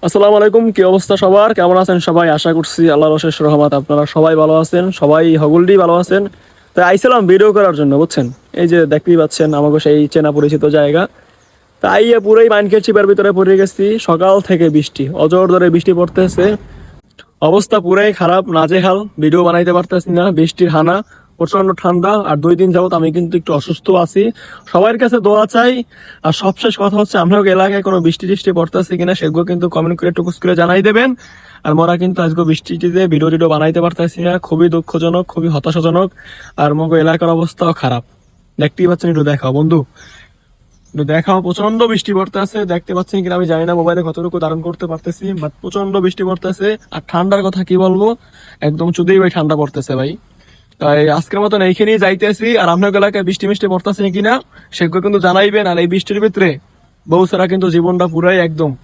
আসসালামু আলাইকুম, কি অবস্থা সবার? কেমন আছেন সবাই? আশা করছি আল্লাহর অশেষ রহমত আপনারা সবাই ভালো আছেন, সবাই হগলডি ভালো আছেন। তাই আইছিলাম ভিডিও করার জন্য, বুঝছেন? এই যে দেখতেই পাচ্ছেন আমাকে সেই চেনা পরিচিত জায়গা। তাই পুরোই মাইনকেট চিপার ভিতরে পড়ে গেছি। সকাল থেকে বৃষ্টি, অজর ধরে বৃষ্টি পড়তেছে। অবস্থা পুরাই খারাপ, নাজেহাল। ভিডিও বানাইতে পারতেছি না, বৃষ্টির হানা, প্রচন্ড ঠান্ডা। আর 2 দিন যাবত আমি কিন্তু একটু অসুস্থ আছি। সবার কাছে দোয়া চাই। আর সবশেষ কথা হচ্ছে, আপনার এলাকায় কোনো বৃষ্টি টিষ্টি পড়তেছে কিনা সেগুলো কিন্তু কমেন্ট করে টুকুস করে জানাই দেবেন। আর মোরা কিন্তু আজকে বৃষ্টিটিতে ভিডিও টিডিও বানাইতে পারতেছি না, খুবই দুঃখজনক, খুবই হতাশাজনক। আর মগো এলাকার অবস্থাও খারাপ, দেখতেই পাচ্ছেন। একটু দেখাও বন্ধু, একটু দেখাও। প্রচন্ড বৃষ্টি পড়তেছে, দেখতে পাচ্ছেন কিনা আমি জানি না মোবাইলে কতটুকু ধারণ করতে পারতেছি, বাট প্রচন্ড বৃষ্টি পড়তেছে। আর ঠান্ডার কথা কি বলবো, একদম চুদেই ভাই ঠান্ডা পড়তেছে ভাই। তাই আজকের মতন এইখানেই যাইতেছি। আর আপনার এলাকায় বৃষ্টি মিষ্টি পড়তেছে কিনা সেগুলো কিন্তু জানাইবেন। আর এই বৃষ্টির ভিতরে বউ ছাড়া কিন্তু জীবনটা পুরাই একদম